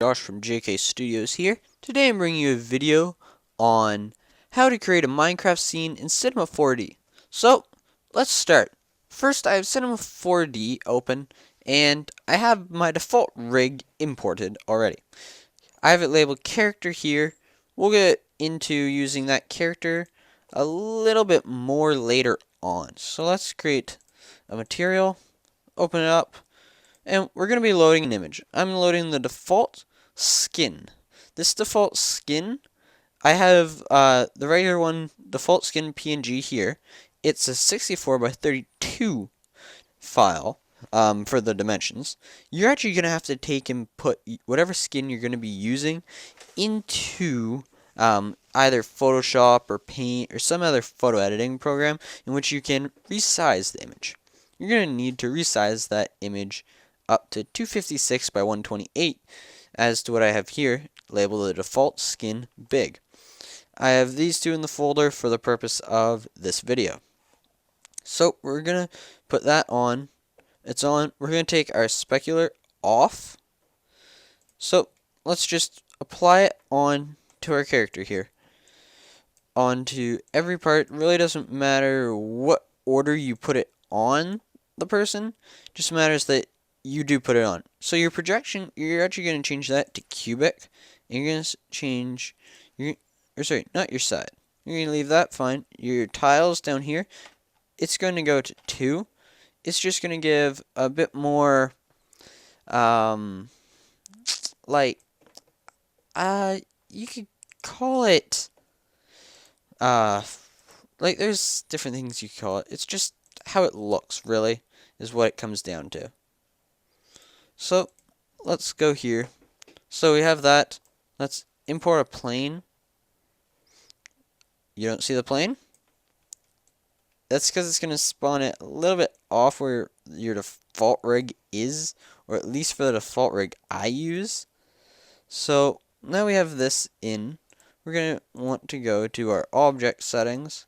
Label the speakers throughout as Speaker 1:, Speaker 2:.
Speaker 1: Josh from JK Studios here. Today I'm bringing you a video on how to create a Minecraft scene in Cinema 4D. So, let's start. First, I have Cinema 4D open, and I have my default rig imported already. I have it labeled character here. We'll get into using that character a little bit more later on. So let's create a material, open it up, and we're going to be loading an image. I'm loading the default skin. This default skin, I have the regular one, default skin PNG here. It's a 64 by 32 file for the dimensions. You're actually going to have to take and put whatever skin you're going to be using into either Photoshop or Paint or some other photo editing program in which you can resize the image. You're going to need to resize that image up to 256 by 128 as to what I have here, labeled the default skin big. I have these two in the folder for the purpose of this video. So we're going to put that on. It's on. We're going to take our specular off. So let's just apply it on to our character here. Onto every part. Really doesn't matter what order you put it on the person. Just matters that you do put it on. So your projection, you're actually going to change that to cubic. And you're going to change, not your side. You're going to leave that fine. Your tiles down here, it's going to go to 2. It's just going to give a bit more, you could call it, there's different things you call it. It's just how it looks, really, is what it comes down to. So, let's go here. So we have that. Let's import a plane. You don't see the plane? That's because it's going to spawn it a little bit off where your default rig is, or at least for the default rig I use. So, now we have this in. We're going to want to go to our object settings,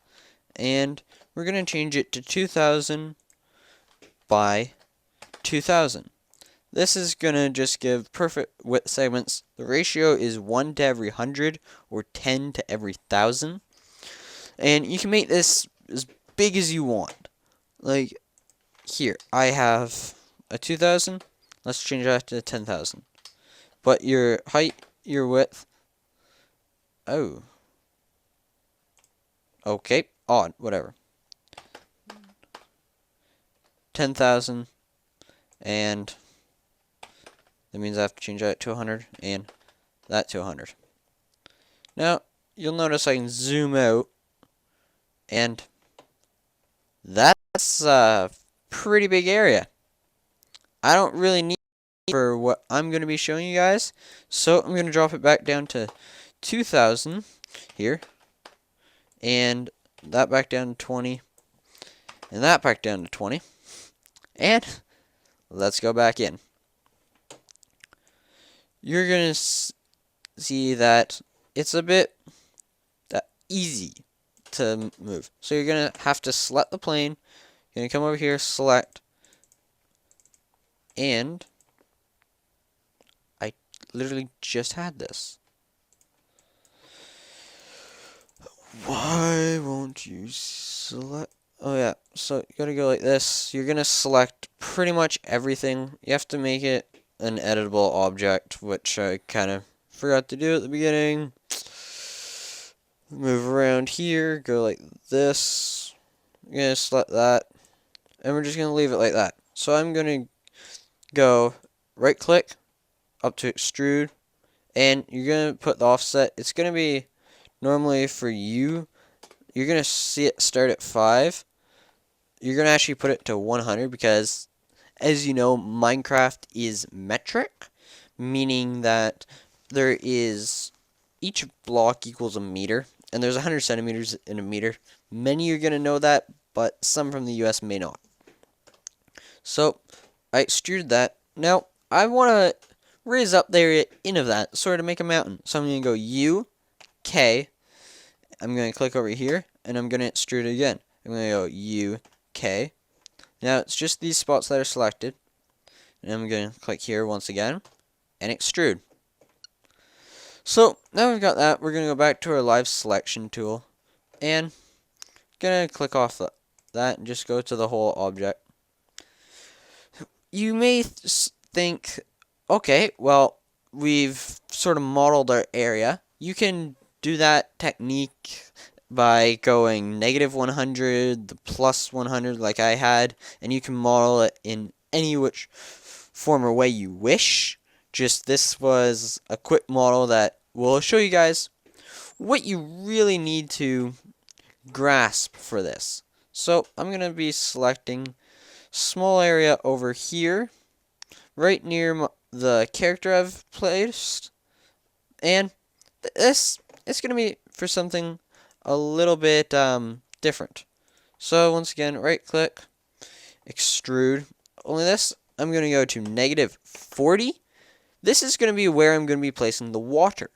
Speaker 1: and we're going to change it to 2000 by 2000. This is going to just give perfect width segments. The ratio is 1 to every 100 or 10 to every 1,000. And you can make this as big as you want. Like here, I have a 2,000. Let's change that to 10,000. But your height, your width, oh. Okay, odd, whatever. 10,000 and that means I have to change that to 100 and that to 100. Now, you'll notice I can zoom out, and that's a pretty big area. I don't really need it for what I'm going to be showing you guys, so I'm going to drop it back down to 2,000 here, and that back down to 20, and that back down to 20, and let's go back in. You're going to see that it's a bit easy to move. So you're going to have to select the plane. You're going to come over here, select, and I literally just had this. Why won't you select? Oh yeah, so you gotta go like this. You're going to select pretty much everything. You have to make it an editable object, which I kind of forgot to do at the beginning. Move around here, go like this. I'm going to select that, and we're just going to leave it like that. So I'm going to go right click up to extrude, and you're going to put the offset. It's going to be normally for you, you're going to see it start at 5. You're going to actually put it to 100 because, as you know, Minecraft is metric, meaning that there is each block equals a meter, and there's 100 centimeters in a meter. Many are going to know that, but some from the US may not. So, I extruded that. Now, I want to raise up the area in of that, sort of make a mountain. So I'm going to go U, K. I'm going to click over here, and I'm going to extrude it again. I'm going to go U, K. Now, it's just these spots that are selected. And I'm going to click here once again, and extrude. So now we've got that, we're going to go back to our live selection tool and going to click off that and just go to the whole object. You may think, okay, well, we've sort of modeled our area. You can do that technique by going -100, the +100 like I had, and you can model it in any which form or way you wish. Just this was a quick model that will show you guys what you really need to grasp for this. So I'm going to be selecting small area over here, right near the character I've placed, and this is going to be for something a little bit different. So once again, right click, extrude. Only this, I'm going to go to -40. This is going to be where I'm going to be placing the water.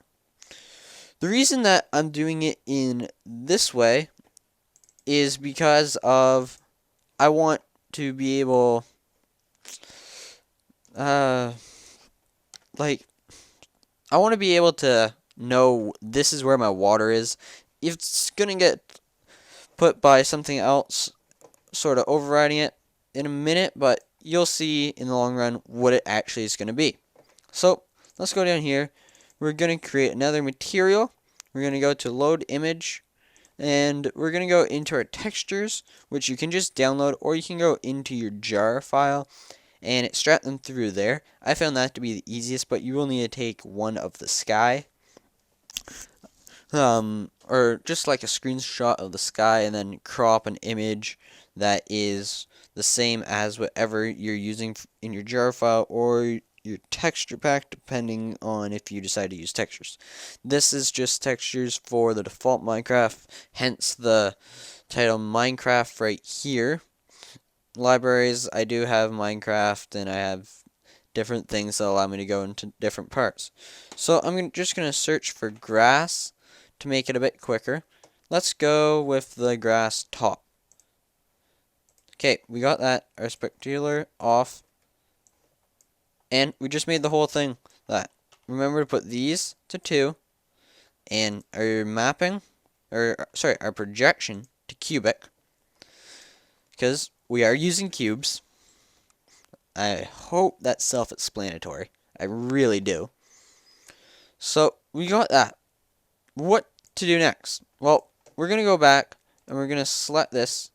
Speaker 1: The reason that I'm doing it in this way is because of I want to be able like I want to be able to know this is where my water is. If it's gonna get put by something else sort of overriding it in a minute, but you'll see in the long run what it actually is going to be. So let's go down here. We're going to create another material. We're going to go to load image, and we're going to go into our textures, which you can just download, or you can go into your jar file and extract them through there. I found that to be the easiest, but you will need to take one of the sky, or just like a screenshot of the sky, and then crop an image that is the same as whatever you're using in your jar file or your texture pack, depending on if you decide to use textures. This is just textures for the default Minecraft, hence the title Mincecraft right here. Libraries, I do have Minecraft, and I have different things that allow me to go into different parts. So I'm just going to search for grass to make it a bit quicker. Let's go with the grass top. Okay, we got that. Our specular off. And we just made the whole thing that. Remember to put these to 2. And our mapping, our projection to cubic. Because we are using cubes. I hope that's self-explanatory. I really do. So, we got that. What to do next? Well, we're going to go back and we're going to select this,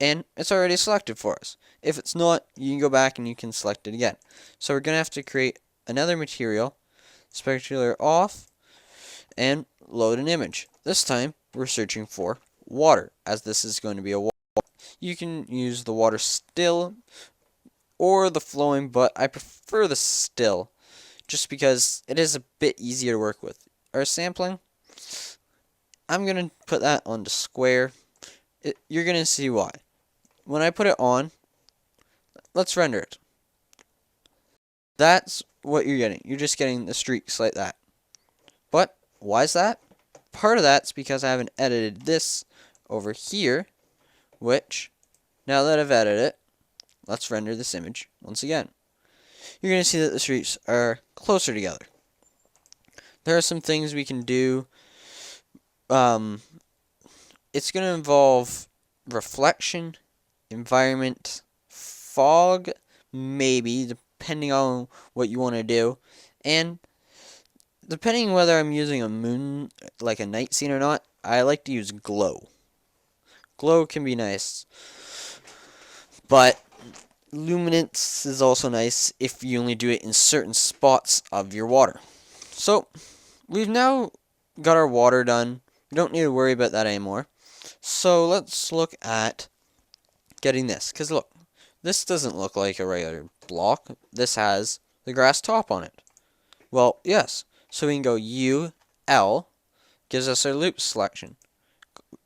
Speaker 1: and it's already selected for us. If it's not, you can go back and you can select it again. So we're going to have to create another material, specular off, and load an image. This time, we're searching for water, as this is going to be a water. You can use the water still or the flowing, but I prefer the still, just because it is a bit easier to work with. Our sampling, I'm going to put that onto square. You're going to see why. When I put it on, let's render it. That's what you're getting. You're just getting the streaks like that. But why is that? Part of that's because I haven't edited this over here, which, now that I've edited it, let's render this image once again. You're going to see that the streaks are closer together. There are some things we can do. It's going to involve reflection, environment, fog, maybe, depending on what you want to do, and depending whether I'm using a moon, like a night scene or not, I like to use glow. Glow can be nice, but luminance is also nice if you only do it in certain spots of your water. So, we've now got our water done. We don't need to worry about that anymore. So, let's look at getting this. Because look, this doesn't look like a regular block. This has the grass top on it. Well, yes. So we can go U, L, gives us our loop selection.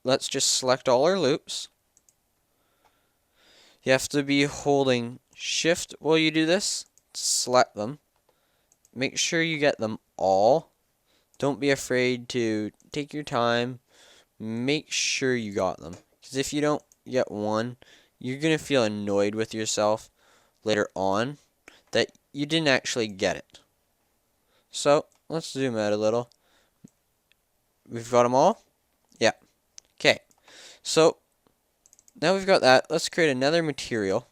Speaker 1: Let's just select all our loops. You have to be holding Shift while you do this to select them. Make sure you get them all. Don't be afraid to take your time. Make sure you got them. Because if you don't get one, you're going to feel annoyed with yourself later on that you didn't actually get it. So, let's zoom out a little. We've got them all? Yeah. Okay. So, now we've got that. Let's create another material.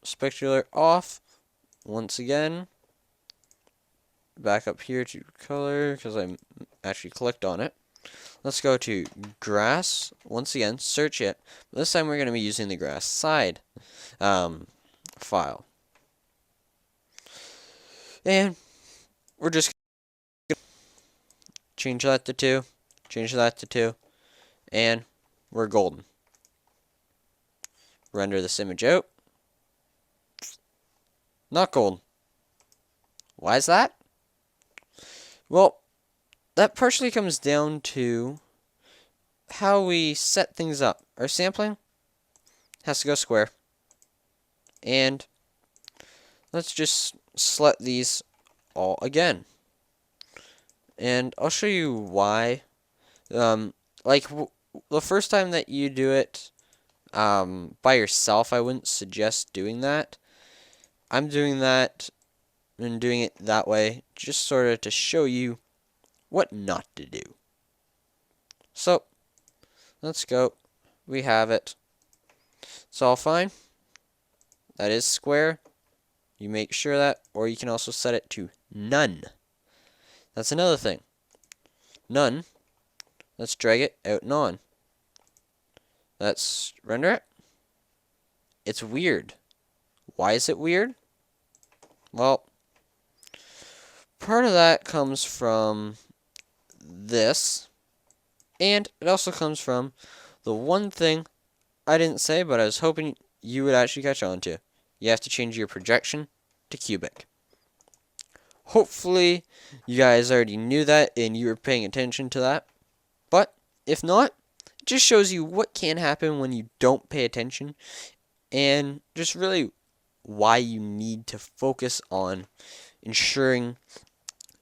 Speaker 1: Specular off. Once again. Back up here to color, because I actually clicked on it. Let's go to grass. Once again, search it. This time we're going to be using the grass side file. And we're just going to change that to 2. Change that to 2. And we're golden. Render this image out. Not golden. Why is that? Well, that partially comes down to how we set things up. Our sampling has to go square. And let's just select these all again. And I'll show you why. Like the first time that you do it by yourself, I wouldn't suggest doing that. I'm doing that and doing it that way just sort of to show you what not to do. So, let's go. We have it. It's all fine. That is square. You make sure that, or you can also set it to none. That's another thing. None. Let's drag it out and on. Let's render it. It's weird. Why is it weird? Well, part of that comes from this, and it also comes from the one thing I didn't say, but I was hoping you would actually catch on to. You have to change your projection to cubic. Hopefully, you guys already knew that and you were paying attention to that. But if not, it just shows you what can happen when you don't pay attention, and just really why you need to focus on ensuring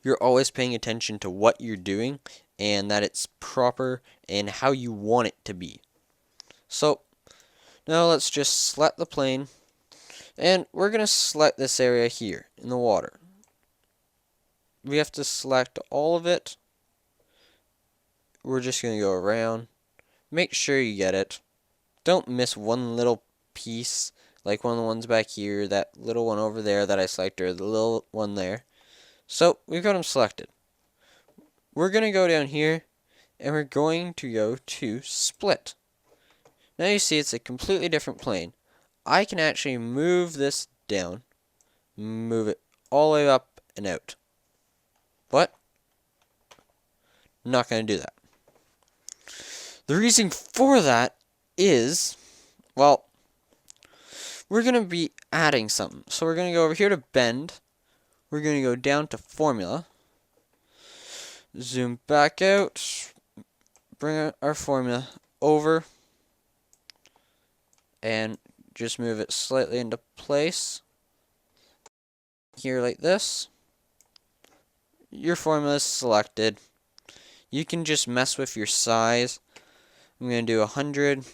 Speaker 1: you're always paying attention to what you're doing and that it's proper and how you want it to be. So, now let's just select the plane, and we're going to select this area here in the water. We have to select all of it. We're just going to go around. Make sure you get it. Don't miss one little piece, like one of the ones back here, that little one over there that I selected, or the little one there. So, we've got them selected. We're going to go down here, and we're going to go to split. Now you see it's a completely different plane. I can actually move this down, move it all the way up and out. But, I'm not going to do that. The reason for that is, well, we're going to be adding something. So we're going to go over here to bend. We're going to go down to formula. Zoom back out. Bring our formula over. And just move it slightly into place. Here like this. Your formula is selected. You can just mess with your size. I'm going to do 100,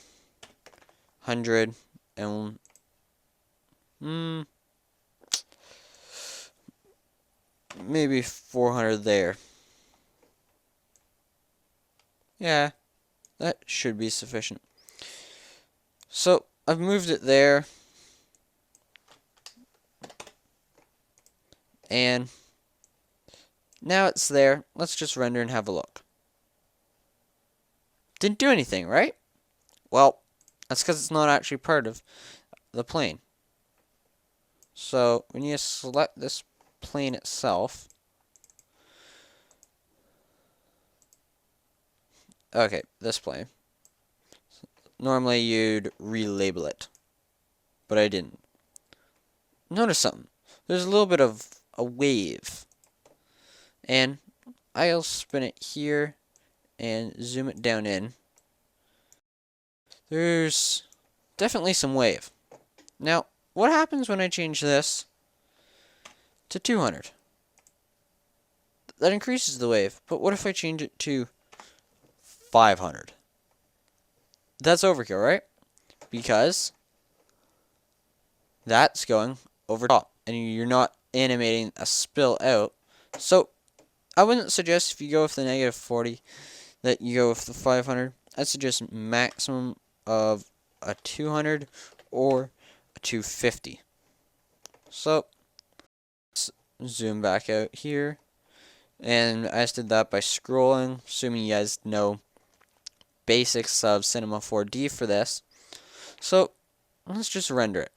Speaker 1: 100, and maybe 400 there. Yeah, that should be sufficient. So, I've moved it there. And now it's there. Let's just render and have a look. Didn't do anything, right? Well, that's because it's not actually part of the plane. So, we need to select this plane itself. Okay, this plane. Normally you'd relabel it, but I didn't. Notice something. There's a little bit of a wave. And I'll spin it here and zoom it down in. There's definitely some wave. Now, what happens when I change this to 200? That increases the wave, but what if I change it to 500? That's overkill, right? Because that's going over top, and you're not animating a spill out. So I wouldn't suggest if you go with the -40 that you go with the 500. I'd suggest maximum of a 200 or a 250. So let's zoom back out here. And I just did that by scrolling, assuming you guys know basics of Cinema 4D for this. So let's just render it.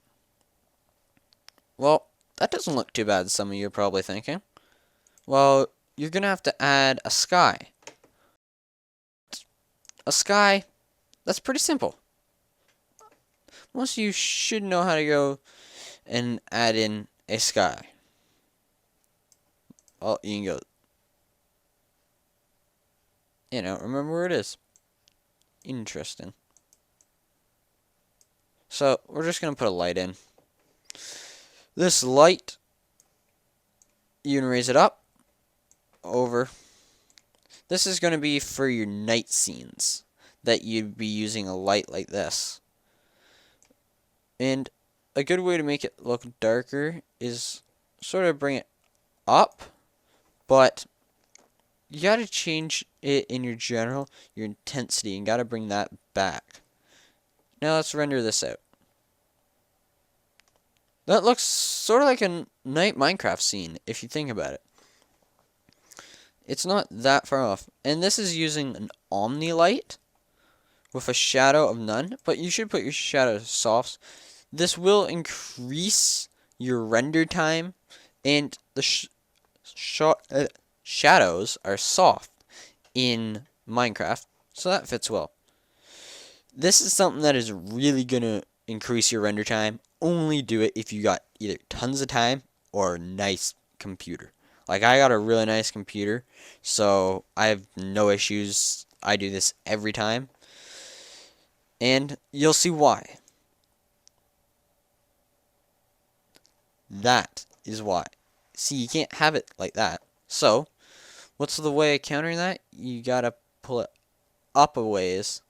Speaker 1: Well, that doesn't look too bad, some of you are probably thinking. Well, you're going to have to add a sky. A sky, that's pretty simple. Most of you should know how to go and add in a sky. Well, you can go, remember where it is. Interesting. So, we're just going to put a light in. This light, you can raise it up, over. This is going to be for your night scenes that you'd be using a light like this. And a good way to make it look darker is sort of bring it up, but you got to change it in your intensity, and got to bring that back. Now let's render this out. That looks sort of like a night Minecraft scene, if you think about it. It's not that far off. And this is using an Omni light with a shadow of none, but you should put your shadow to soft. This will increase your render time, and the shadows are soft in Minecraft, so that fits well. This is something that is really going to increase your render time. Only do it if you got either tons of time or a nice computer. Like, I got a really nice computer, so I have no issues. I do this every time, and you'll see why. That is why. See, you can't have it like that. So, what's the way of countering that? You gotta pull it up a ways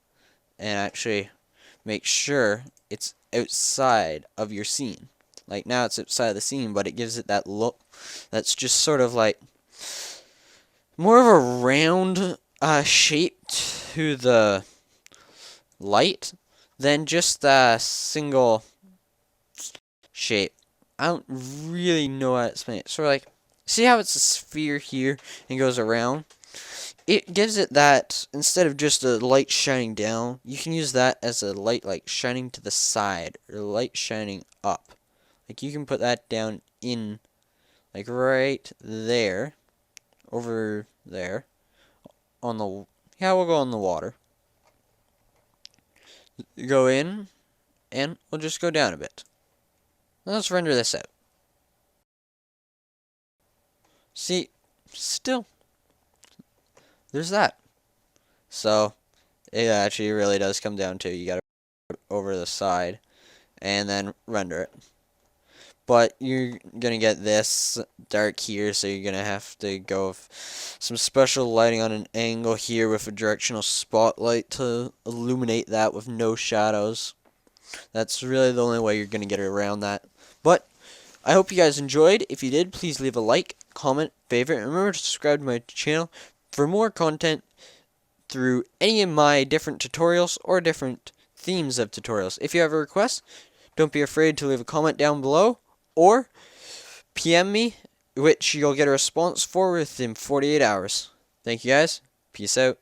Speaker 1: and actually make sure it's outside of your scene. Like, now it's outside of the scene, but it gives it that look that's just sort of like more of a round shape to the light than just a single shape. I don't really know how to explain it. Sort of like, see how it's a sphere here and goes around? It gives it that, instead of just a light shining down, you can use that as a light like shining to the side, or light shining up. Like, you can put that down in, like, right there, over there, on the, yeah, we'll go on the water. Go in, and we'll just go down a bit. Now let's render this out. See, still, there's that. So, it actually really does come down to, you gotta put it over the side, and then render it. But you're gonna get this dark here, so you're gonna have to go with some special lighting on an angle here with a directional spotlight to illuminate that with no shadows. That's really the only way you're gonna get around that. But I hope you guys enjoyed. If you did, please leave a like, comment, favorite, and remember to subscribe to my channel for more content through any of my different tutorials or different themes of tutorials. If you have a request, don't be afraid to leave a comment down below, or PM me, which you'll get a response for within 48 hours. Thank you guys. Peace out.